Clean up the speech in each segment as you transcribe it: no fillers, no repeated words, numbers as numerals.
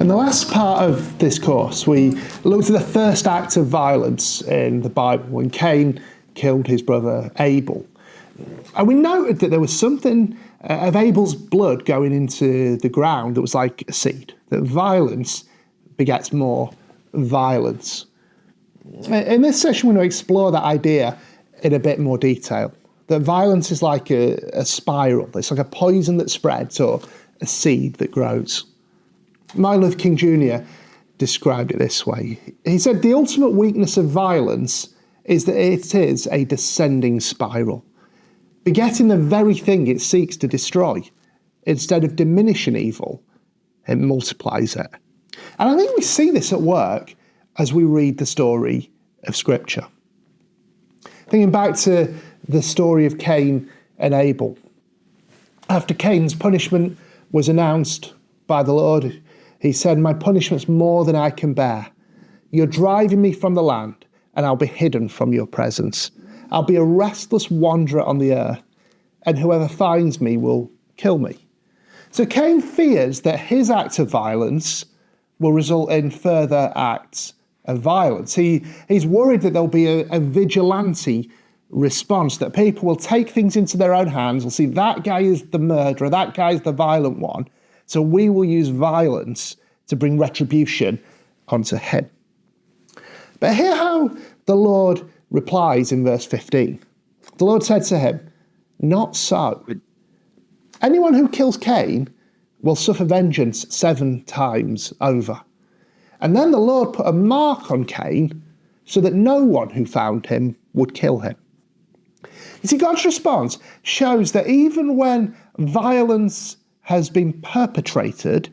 In the last part of this course, we looked at the first act of violence in the Bible when Cain killed his brother Abel. And we noted that there was something of Abel's blood going into the ground that was like a seed, that violence begets more violence. In this session, we're going to explore that idea in a bit more detail, that violence is like a spiral. It's like a poison that spreads or a seed that grows. Martin Luther King Jr. described it this way. He said, the ultimate weakness of violence is that it is a descending spiral, begetting the very thing it seeks to destroy. Instead of diminishing evil, it multiplies it. And I think we see this at work as we read the story of Scripture. Thinking back to the story of Cain and Abel. After Cain's punishment was announced by the Lord, he said, my punishment's more than I can bear. You're driving me from the land, and I'll be hidden from your presence. I'll be a restless wanderer on the earth, and whoever finds me will kill me. So Cain fears that his act of violence will result in further acts of violence. He's worried that there'll be a vigilante response, that people will take things into their own hands, will see that guy is the murderer, that guy is the violent one, so we will use violence to bring retribution onto him. But hear how the Lord replies in verse 15. The Lord said to him, not so. Anyone who kills Cain will suffer vengeance 7 times over. And then the Lord put a mark on Cain so that no one who found him would kill him. You see, God's response shows that even when violence has been perpetrated,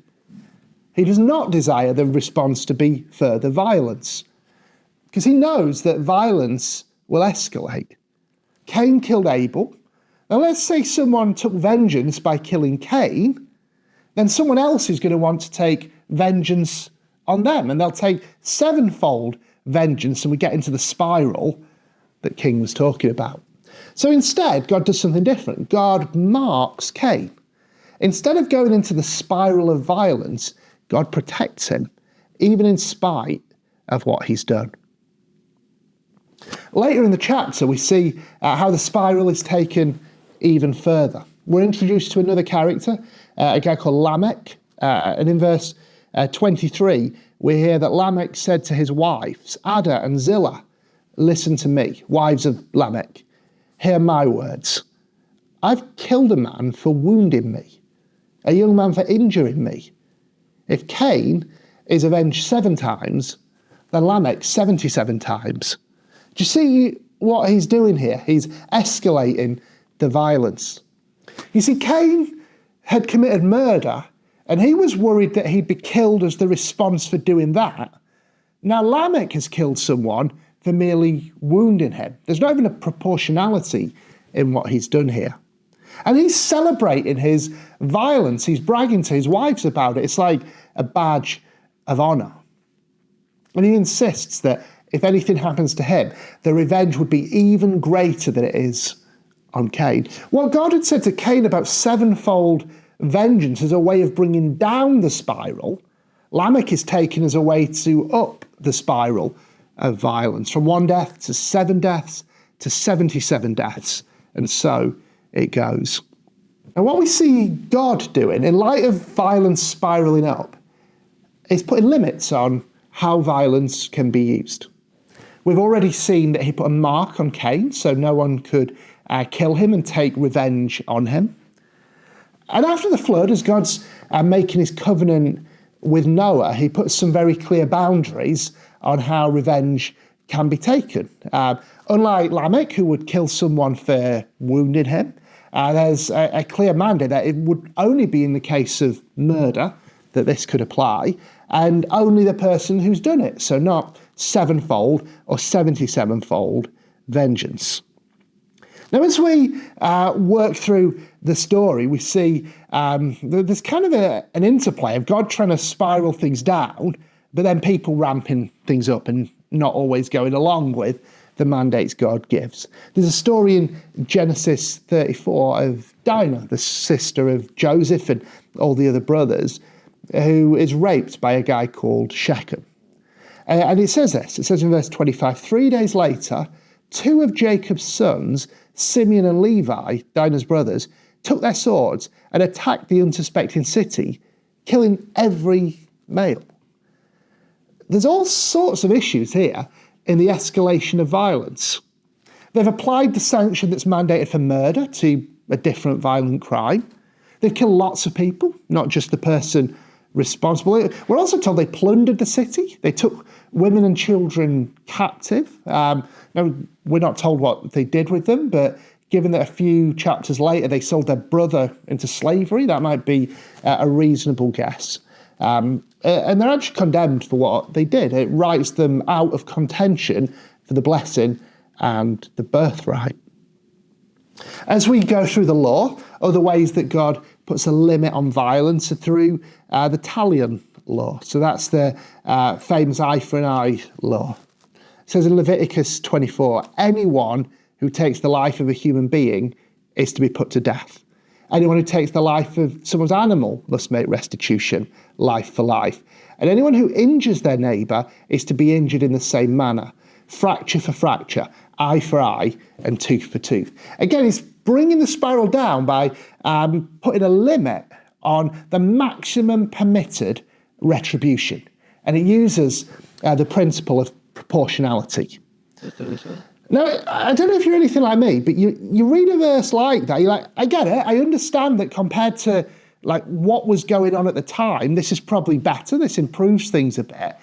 he does not desire the response to be further violence, because he knows that violence will escalate. Cain killed Abel. Now let's say someone took vengeance by killing Cain, then someone else is going to want to take vengeance on them, and they'll take 7-fold vengeance, and we get into the spiral that King was talking about. So instead, God does something different. God marks Cain. Instead of going into the spiral of violence, God protects him, even in spite of what he's done. Later in the chapter, we see how the spiral is taken even further. We're introduced to another character, a guy called Lamech, and in verse 23, we hear that Lamech said to his wives, Ada and Zillah, listen to me, wives of Lamech, hear my words. I've killed a man for wounding me, a young man for injuring me. If Cain is avenged 7 times, then Lamech 77 times. Do you see what he's doing here? He's escalating the violence. You see, Cain had committed murder, and he was worried that he'd be killed as the response for doing that. Now Lamech has killed someone for merely wounding him. There's not even a proportionality in what he's done here. And he's celebrating his violence. He's bragging to his wives about it. It's like a badge of honour. And he insists that if anything happens to him, the revenge would be even greater than it is on Cain. What God had said to Cain about 7-fold vengeance as a way of bringing down the spiral, Lamech is taken as a way to up the spiral of violence, from 1 death to 7 deaths to 77 deaths, and so it goes. And what we see God doing, in light of violence spiralling up, is putting limits on how violence can be used. We've already seen that he put a mark on Cain, so no one could kill him and take revenge on him. And after the flood, as God's making his covenant with Noah, he puts some very clear boundaries on how revenge can be taken. Unlike Lamech, who would kill someone for wounding him, there's a clear mandate that it would only be in the case of murder that this could apply, and only the person who's done it, so not 7-fold or 77-fold vengeance. Now, as we work through the story, we see there's kind of an interplay of God trying to spiral things down, but then people ramping things up and not always going along with the mandates God gives. There's a story in Genesis 34 of Dinah, the sister of Joseph and all the other brothers, who is raped by a guy called Shechem. And it says this, it says in verse 25, 3 days later, 2 of Jacob's sons, Simeon and Levi, Dinah's brothers, took their swords and attacked the unsuspecting city, killing every male. There's all sorts of issues here in the escalation of violence. They've applied the sanction that's mandated for murder to a different violent crime. They've killed lots of people, not just the person responsible. We're also told they plundered the city. They took women and children captive. Now, we're not told what they did with them, but given that a few chapters later they sold their brother into slavery, that might be a reasonable guess. And they're actually condemned for what they did. It writes them out of contention for the blessing and the birthright. As we go through the law, other ways that God puts a limit on violence are through the talion law. So that's the famous eye for an eye law. It says in Leviticus 24, anyone who takes the life of a human being is to be put to death. Anyone who takes the life of someone's animal must make restitution, life for life. And anyone who injures their neighbour is to be injured in the same manner. Fracture for fracture, eye for eye, and tooth for tooth. Again, it's bringing the spiral down by putting a limit on the maximum permitted retribution. And it uses the principle of proportionality. Now, I don't know if you're anything like me, but you read a verse like that, you're like, I get it, I understand that compared to like what was going on at the time, this is probably better, this improves things a bit.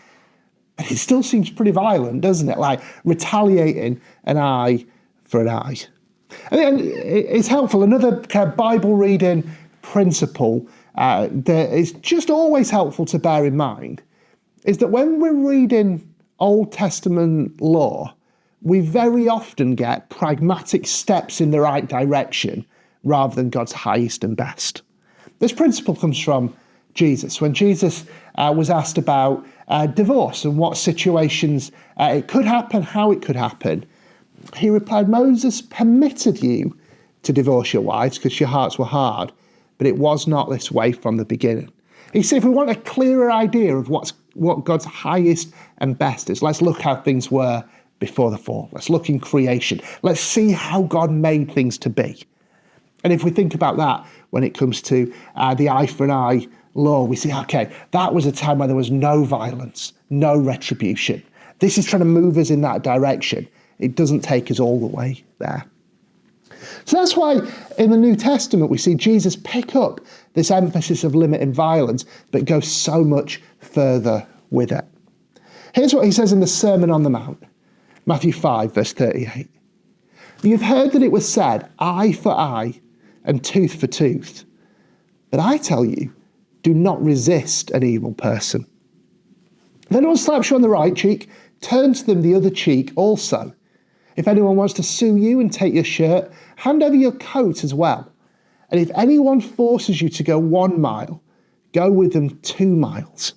But it still seems pretty violent, doesn't it? Like retaliating an eye for an eye. And it's helpful. Another kind of Bible reading principle that is just always helpful to bear in mind is that when we're reading Old Testament law, we very often get pragmatic steps in the right direction rather than God's highest and best. This principle comes from Jesus. When Jesus was asked about divorce and what situations it could happen, how it could happen, he replied, Moses permitted you to divorce your wives because your hearts were hard, but it was not this way from the beginning. He said, if we want a clearer idea of what God's highest and best is, let's look how things were before the fall. Let's look in creation. Let's see how God made things to be. And if we think about that when it comes to the eye for an eye law, we see, okay, that was a time where there was no violence, no retribution. This is trying to move us in that direction. It doesn't take us all the way there. So that's why in the New Testament we see Jesus pick up this emphasis of limiting violence, but go so much further with it. Here's what he says in the Sermon on the Mount, Matthew 5, verse 38. You've heard that it was said, eye for eye and tooth for tooth. But I tell you, do not resist an evil person. If anyone slaps you on the right cheek, turn to them the other cheek also. If anyone wants to sue you and take your shirt, hand over your coat as well. And if anyone forces you to go 1 mile, go with them 2 miles.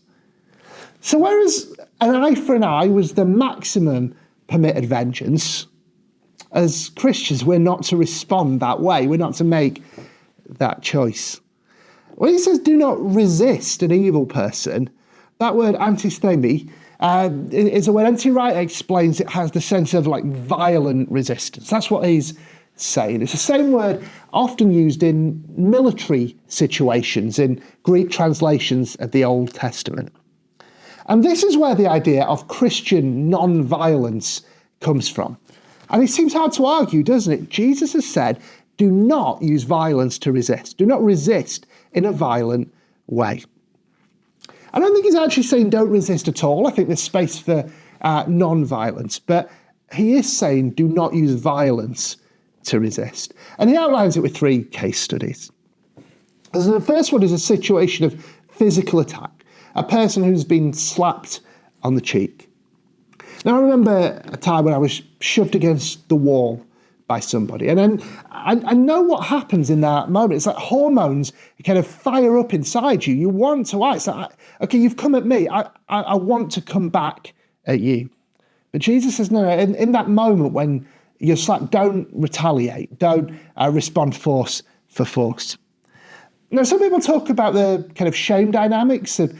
So whereas an eye for an eye was the maximum permitted vengeance, as Christians, we're not to respond that way. We're not to make that choice. When he says do not resist an evil person, that word antisthemi is a word N.T. Wright explains it has the sense of like violent resistance. That's what he's saying. It's the same word often used in military situations in Greek translations of the Old Testament. And this is where the idea of Christian non-violence comes from. And it seems hard to argue, doesn't it? Jesus has said, do not use violence to resist. Do not resist in a violent way. I don't think he's actually saying don't resist at all. I think there's space for non-violence. But he is saying do not use violence to resist. And he outlines it with 3 case studies. So the first one is a situation of physical attack. A person who's been slapped on the cheek. Now, I remember a time when I was shoved against the wall by somebody. And then I know what happens in that moment. It's like hormones kind of fire up inside you. You want to act. It's like, okay, you've come at me. I want to come back at you. But Jesus says, no, in that moment when you're slapped, don't retaliate. Don't respond force for force. Now, some people talk about the kind of shame dynamics of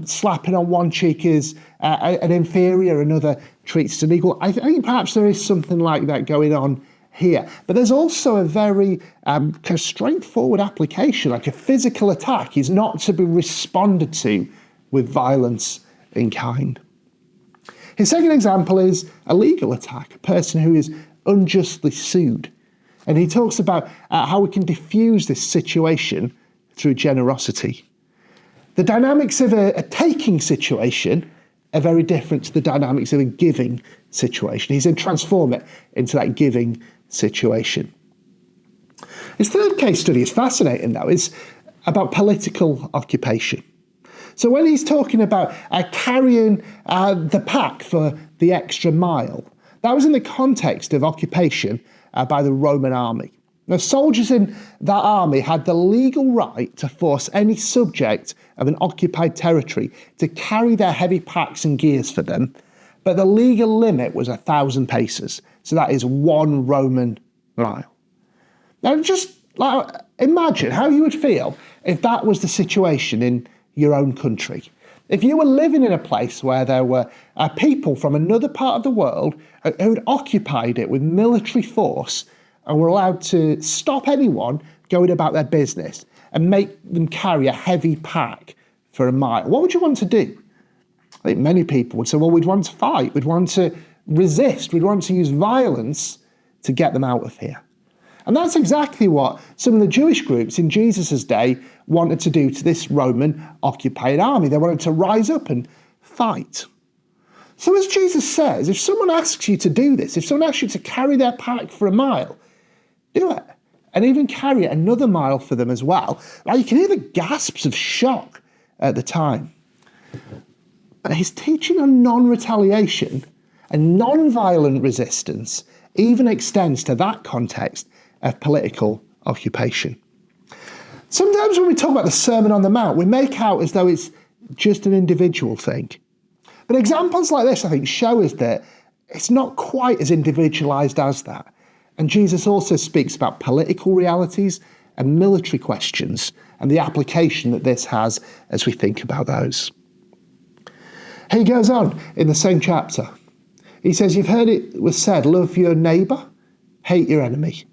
slapping on one cheek is an inferior, another treats an equal. I think perhaps there is something like that going on here. But there's also a very kind of straightforward application, like a physical attack is not to be responded to with violence in kind. His second example is a legal attack, a person who is unjustly sued. And he talks about how we can diffuse this situation through generosity. The dynamics of a taking situation are very different to the dynamics of a giving situation. He's going to transform it into that giving situation. His third case study is fascinating, though. It's about political occupation. So when he's talking about carrying the pack for the extra mile, that was in the context of occupation by the Roman army. Now, soldiers in that army had the legal right to force any subject of an occupied territory to carry their heavy packs and gears for them, but the legal limit was 1,000 paces. So that is 1 Roman mile. Now, just imagine how you would feel if that was the situation in your own country. If you were living in a place where there were people from another part of the world who had occupied it with military force and were allowed to stop anyone going about their business and make them carry a heavy pack for a mile, what would you want to do? I think many people would say, well, we'd want to fight, we'd want to resist, we'd want to use violence to get them out of here. And that's exactly what some of the Jewish groups in Jesus' day wanted to do to this Roman occupied army. They wanted to rise up and fight. So as Jesus says, if someone asks you to do this, if someone asks you to carry their pack for a mile, do it. And even carry it another mile for them as well. Like, you can hear the gasps of shock at the time. But his teaching on non-retaliation and non-violent resistance even extends to that context of political occupation. Sometimes when we talk about the Sermon on the Mount, we make out as though it's just an individual thing. But examples like this, I think, show us that it's not quite as individualized as that. And Jesus also speaks about political realities and military questions and the application that this has as we think about those. He goes on in the same chapter. He says, you've heard it was said, love your neighbour, hate your enemy.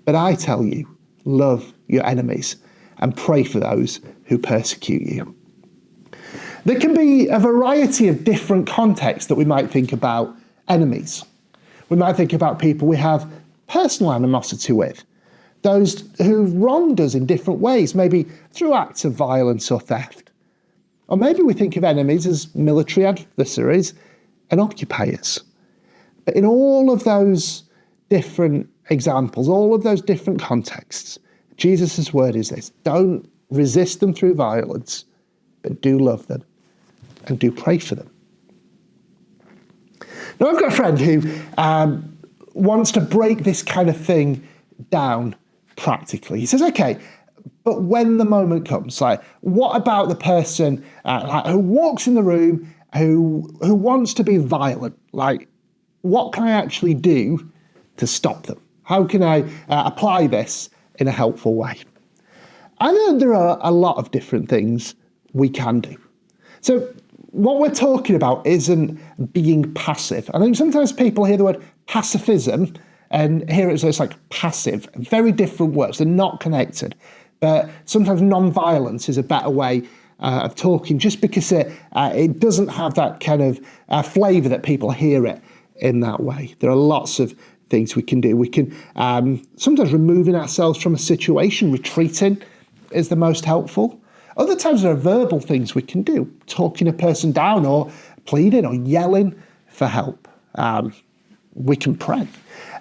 But I tell you, love your enemies and pray for those who persecute you. There can be a variety of different contexts that we might think about enemies. We might think about people we have personal animosity with, those who've wronged us in different ways, maybe through acts of violence or theft. Or maybe we think of enemies as military adversaries and occupiers. But in all of those different examples, all of those different contexts, Jesus' word is this: don't resist them through violence, but do love them and do pray for them. Now, I've got a friend who wants to break this kind of thing down practically. He says, okay, but when the moment comes, like, what about the person who walks in the room, who wants to be violent? Like, what can I actually do to stop them? How can I apply this in a helpful way? I know there are a lot of different things we can do. So what we're talking about isn't being passive. I think sometimes people hear the word pacifism and hear it as like passive. Very different words. They're not connected. But sometimes non-violence is a better way of talking, just because it doesn't have that kind of flavour that people hear it in that way. There are lots of things we can do. We can sometimes removing ourselves from a situation, retreating is the most helpful. Other times there are verbal things we can do, talking a person down or pleading or yelling for help. We can pray.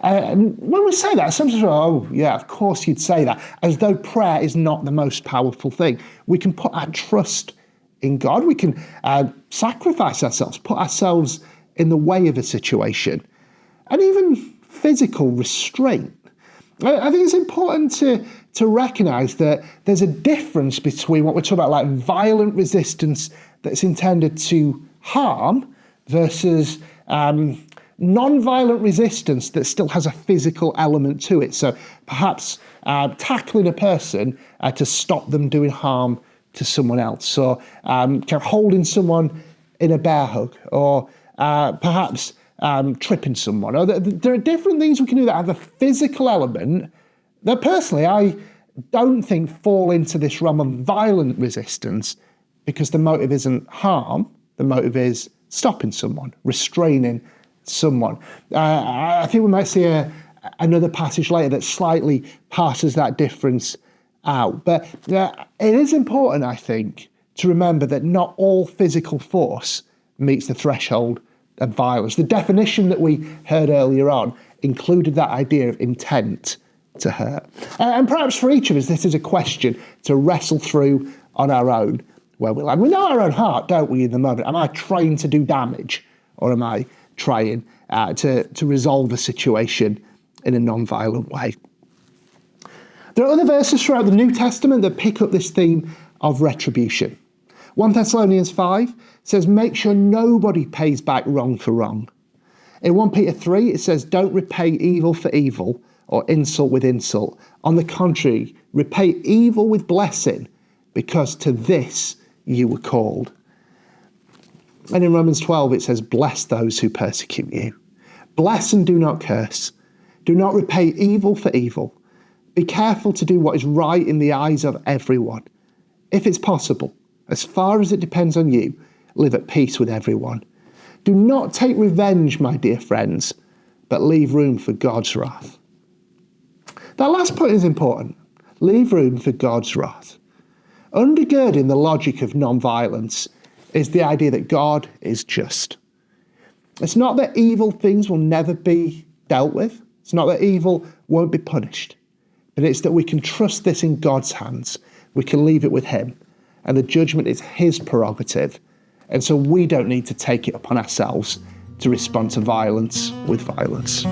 And when we say that, sometimes we're, oh yeah, of course you'd say that, as though prayer is not the most powerful thing. We can put our trust in God. We can sacrifice ourselves, put ourselves in the way of a situation, and even physical restraint. I think it's important to recognise that there's a difference between what we're talking about, like violent resistance that's intended to harm, versus non-violent resistance that still has a physical element to it. So perhaps tackling a person to stop them doing harm to someone else, or kind of holding someone in a bear hug, or perhaps tripping someone. Or there are different things we can do that have a physical element that personally I don't think fall into this realm of violent resistance, because the motive isn't harm, the motive is stopping someone, restraining someone. I think we might see another passage later that slightly passes that difference out. But it is important, I think, to remember that not all physical force meets the threshold of violence. The definition that we heard earlier on included that idea of intent to hurt. And perhaps for each of us, this is a question to wrestle through on our own, where we land. We know our own heart, don't we, in the moment? Am I trying to do damage, or am I trying to resolve a situation in a non-violent way? There are other verses throughout the New Testament that pick up this theme of retribution. 1 Thessalonians 5 says, make sure nobody pays back wrong for wrong. In 1 Peter 3, it says, don't repay evil for evil or insult with insult. On the contrary, repay evil with blessing, because to this you were called. And in Romans 12, it says, bless those who persecute you. Bless and do not curse. Do not repay evil for evil. Be careful to do what is right in the eyes of everyone. If it's possible, as far as it depends on you, live at peace with everyone. Do not take revenge, my dear friends, but leave room for God's wrath. That last point is important. Leave room for God's wrath. Undergirding the logic of non-violence is the idea that God is just. It's not that evil things will never be dealt with. It's not that evil won't be punished. But it's that we can trust this in God's hands. We can leave it with him. And the judgment is his prerogative. And so we don't need to take it upon ourselves to respond to violence with violence.